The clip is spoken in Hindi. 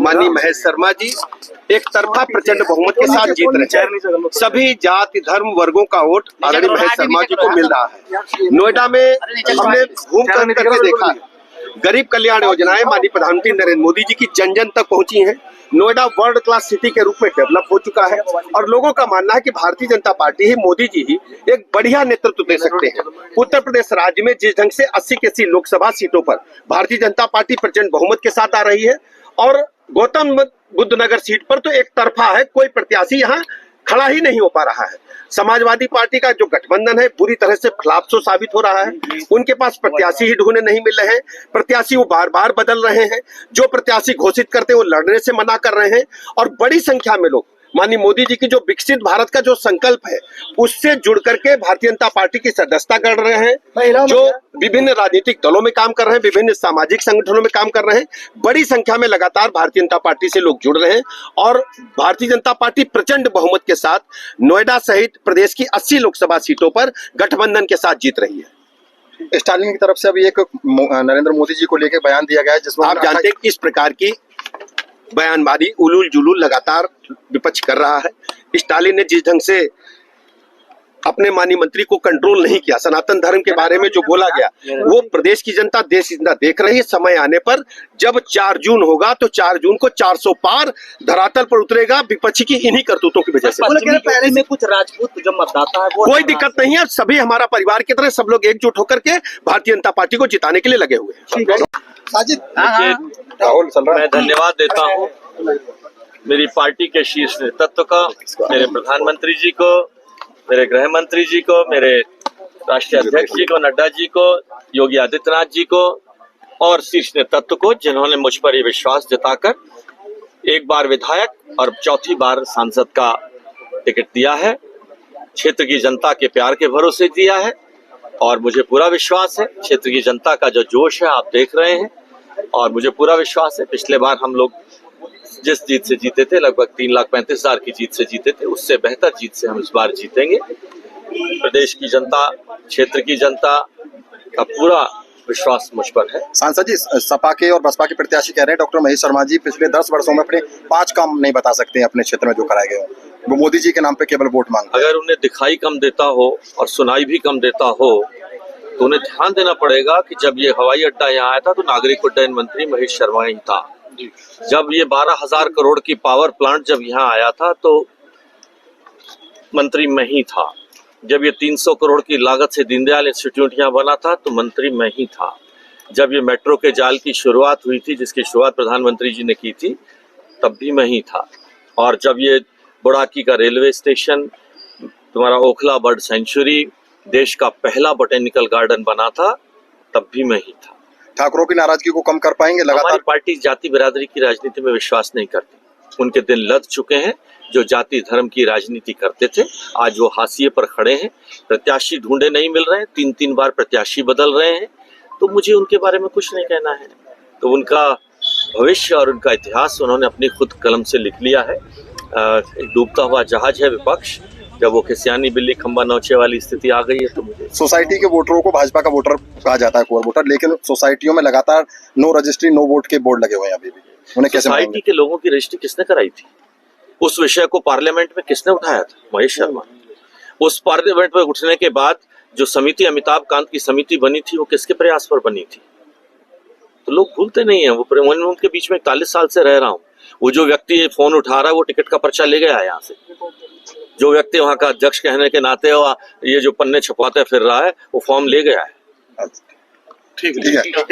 माननीय महेश शर्मा जी एक तरफा प्रचंड बहुमत के साथ जीत रहे हैं। सभी जाति धर्म वर्गों का वोट आदरणीय महेश शर्मा जी को मिल रहा है। नोएडा में हमने घूम करके देखा है, गरीब कल्याण योजनाएं माननीय प्रधानमंत्री नरेंद्र मोदी जी की जन जन तक पहुंची हैं। नोएडा वर्ल्ड क्लास सिटी के रूप में डेवलप हो चुका है और लोगों का मानना है कि भारतीय जनता पार्टी ही, मोदी जी ही एक बढ़िया नेतृत्व दे सकते हैं। उत्तर प्रदेश राज्य में जिस ढंग से 80 की 80 लोकसभा सीटों पर भारतीय जनता पार्टी प्रचंड बहुमत के साथ आ रही है और गौतम बुद्ध नगर सीट पर तो एक तरफा है, कोई प्रत्याशी यहाँ खड़ा ही नहीं हो पा रहा है। समाजवादी पार्टी का जो गठबंधन है पूरी तरह से फ्लॉप साबित हो रहा है। उनके पास प्रत्याशी ही ढूंढने नहीं मिल रहे हैं, प्रत्याशी वो बार बार बदल रहे हैं। जो प्रत्याशी घोषित करते हैं वो लड़ने से मना कर रहे हैं और बड़ी संख्या में लोग माननीय मोदी जी की जो विकसित भारत का जो संकल्प है उससे जुड़ करके भारतीय जनता पार्टी की सदस्यता कर रहे हैं। जो विभिन्न राजनीतिक दलों में काम कर रहे हैं, विभिन्न सामाजिक संगठनों में काम कर रहे हैं, बड़ी संख्या में लगातार भारतीय जनता पार्टी से लोग जुड़ रहे हैं और भारतीय जनता पार्टी प्रचंड बहुमत के साथ नोएडा सहित प्रदेश की 80 लोकसभा सीटों पर गठबंधन के साथ जीत रही है। स्टालिन की तरफ से अभी एक नरेंद्र मोदी जी को लेकर बयान दिया गया है जिसमें आप जानते हैं कि इस प्रकार की बयानबाजी उलूल जुलूल लगातार विपक्ष कर रहा है। स्टालिन ने जिस ढंग से अपने माननीय मंत्री को कंट्रोल नहीं किया, सनातन धर्म के बारे में जो बोला गया वो प्रदेश की जनता, देश की जनता देख रही है। समय आने पर जब 4 जून होगा तो 4 जून को 400 पार धरातल पर उतरेगा विपक्ष की इन्हीं करतूतों की वजह से। पहले में कुछ राजपूत जो मतदाता है वो कोई दिक्कत नहीं है, सभी हमारा परिवार की तरह सब लोग एकजुट होकर के भारतीय जनता पार्टी को जिताने के लिए लगे हुए हैं। मैं धन्यवाद देता हूँ मेरी पार्टी के शीर्ष नेतृत्व का, मेरे प्रधानमंत्री जी को, मेरे गृह मंत्री जी को, मेरे राष्ट्रीय अध्यक्ष जी को, नड्डा जी को, योगी आदित्यनाथ जी को और शीर्ष नेतृत्व को, जिन्होंने मुझ पर ये विश्वास जताकर एक बार विधायक और चौथी बार सांसद का टिकट दिया है। क्षेत्र की जनता के प्यार के भरोसे दिया है और मुझे पूरा विश्वास है क्षेत्र की जनता का जो जोश है आप देख रहे हैं और मुझे पूरा विश्वास है पिछले बार हम लोग जिस जीत से जीते थे, लगभग 3,35,000 की जीत से जीते थे, उससे बेहतर जीत से हम इस बार जीतेंगे। प्रदेश की जनता, क्षेत्र की जनता का पूरा विश्वास मुझ पर है। सांसद जी, सपा के और बसपा के प्रत्याशी कह रहे हैं डॉक्टर महेश शर्मा जी पिछले 10 वर्षों में अपने 5 काम नहीं बता सकते हैं अपने क्षेत्र में जो कराए गए, वो मोदी जी के नाम पे केवल वोट मांगते हैं। अगर उन्हें दिखाई कम देता हो और सुनाई भी कम देता हो तो उन्हें ध्यान देना पड़ेगा कि जब ये हवाई अड्डा यहाँ आया था तो नागरिक उड्डयन मंत्री महेश शर्मा ही था। जब ये 12,000 करोड़ की पावर प्लांट जब यहाँ आया था तो मंत्री मैं ही था। जब ये 300 करोड़ की लागत से दीनदयाल इंस्टीट्यूट यहाँ बना था तो मंत्री मैं ही था। जब ये मेट्रो के जाल की शुरुआत हुई थी, जिसकी शुरुआत प्रधानमंत्री जी ने की थी, तब भी मैं ही था। और जब ये बुड़ाकी का रेलवे स्टेशन, तुम्हारा ओखला बर्ड सेंचुरी, देश का पहला बोटेनिकल गार्डन बना था, तब भी मैं ही था। ठाकुरों की नाराजगी को कम कर पाएंगे लगातार? हमारी पार्टी जाति बिरादरी की राजनीति में विश्वास नहीं करती। उनके दिन लद चुके हैं। जो जाति धर्म की राजनीति करते थे आज वो हाशिए पर खड़े हैं। प्रत्याशी ढूंढे नहीं मिल रहे हैं, 3-3 बार प्रत्याशी बदल रहे हैं, तो मुझे उनके बारे में कुछ नहीं कहना है। तो उनका भविष्य और उनका इतिहास उन्होंने अपनी खुद कलम से लिख लिया है। एक डूबता हुआ जहाज है विपक्ष, जब वो खिसियानी बिल्ली खंबा नौचे वाली स्थिति आ गई है तो मुझे। सोसाइटी के वोटरों को भाजपा का वोटर कहा जाता है, कोर वोटर, लेकिन सोसाइटियों में लगातार नो रजिस्ट्री नो वोट के बोर्ड लगे हुए हैं अभी भी। उन्हें कैसे सोसाइटी के लोगों की रजिस्ट्री किसने कराई थी? उस विषय को पार्लियामेंट में किसने उठाया था? महेश शर्मा। उस पार्लियामेंट में उठने के बाद जो समिति, अमिताभ कांत की समिति बनी थी, वो किसके प्रयास पर बनी थी? तो लोग भूलते नहीं है। वो उनके बीच में 41 साल से रह रहा हूँ। वो जो व्यक्ति फोन उठा रहा है वो टिकट का पर्चा ले गया है यहाँ से। जो व्यक्ति वहाँ का अध्यक्ष कहने के नाते ये जो पन्ने छपवाते फिर रहा है वो फॉर्म ले गया है। ठीक है।